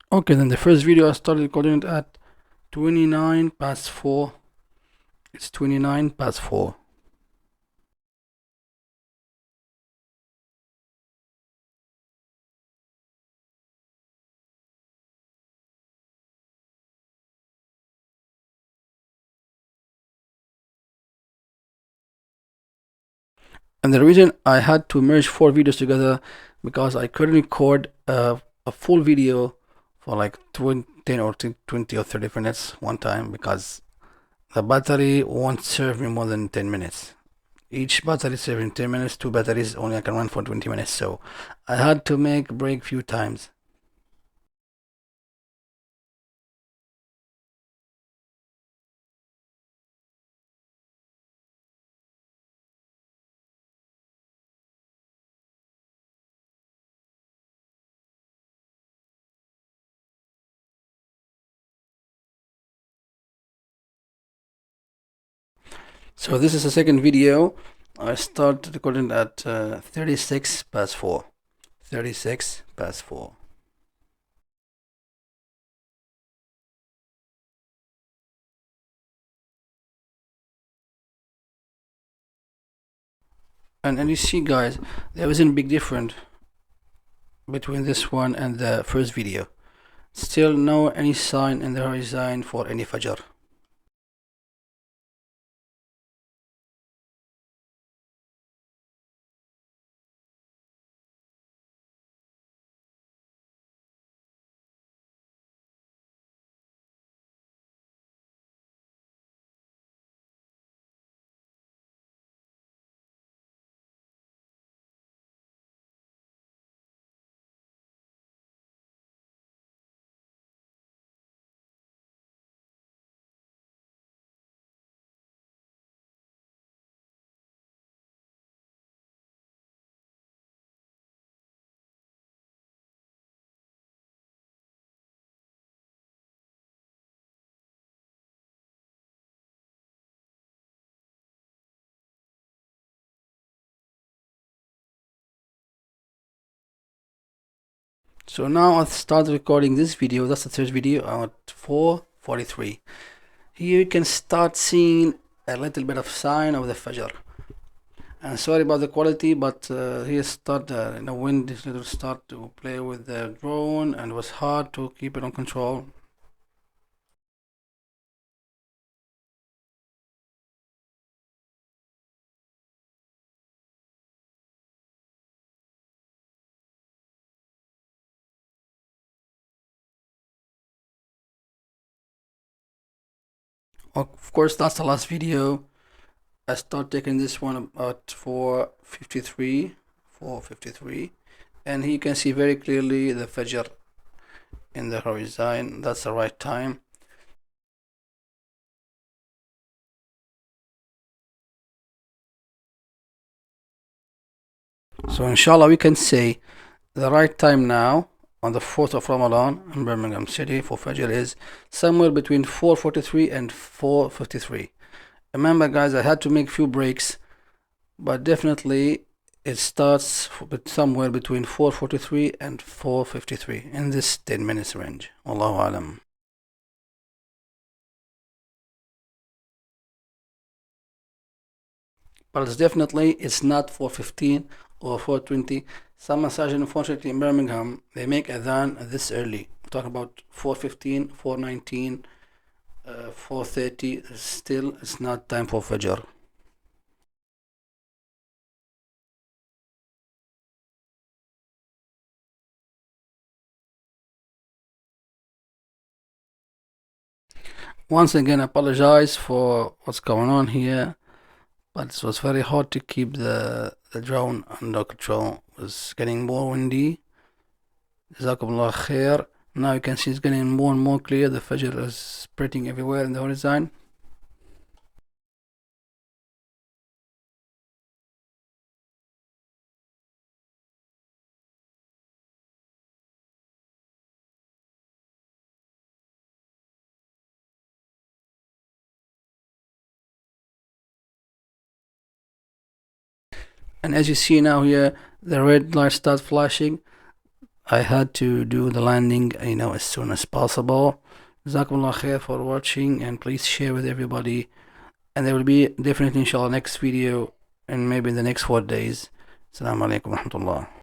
Okay, then the first video I started recording it at 29 past 4. It's 29 past 4. And the reason I had to merge 4 videos together because I couldn't record a full video for like 10 or 20 or 30 minutes one time because the battery won't serve me more than 10 minutes. Each battery serving 10 minutes, 2 batteries only I can run for 20 minutes. So I had to make a break few times. So this is the second video. I started recording at 36 past 4. 36 past 4. And you see guys, there isn't a big difference between this one and the first video. Still no any sign in the horizon for any Fajer. So now I'll start recording this video. That's the third video at 4:43. Here you can start seeing a little bit of sign of the Fajr. And sorry about the quality, but here start wind little start to play with the drone, and it was hard to keep it on control. Of course, that's the last video. I start taking this one at 4:53, and here you can see very clearly the Fajr in the horizon. That's the right time. So inshallah we can say the right time now on the 4th of Ramadan in Birmingham City for Fajr is somewhere between 4:43 and 4:53. Remember guys, I had to make few breaks, but definitely it starts somewhere between 4:43 and 4:53 in this 10 minutes range. Wallahu alam. But it's not 4:15 or 4:20. Some masajid, unfortunately, in Birmingham, they make adhan this early. We talk about 4:15, 4:19, 4:30. Still, it's not time for Fajr. Once again, I apologize for what's going on here, but it was very hard to keep the drone under control. It was getting more windy. Jazakumullah khair. Now you can see it's getting more and more clear. The Fajr is spreading everywhere in the horizon. And as you see now here, the red light starts flashing. I had to do the landing, as soon as possible. Jazakumullah khair for watching, and please share with everybody. And there will be definitely inshallah next video, and maybe in the next 4 days. Assalamu alaikum wa rahmatullah.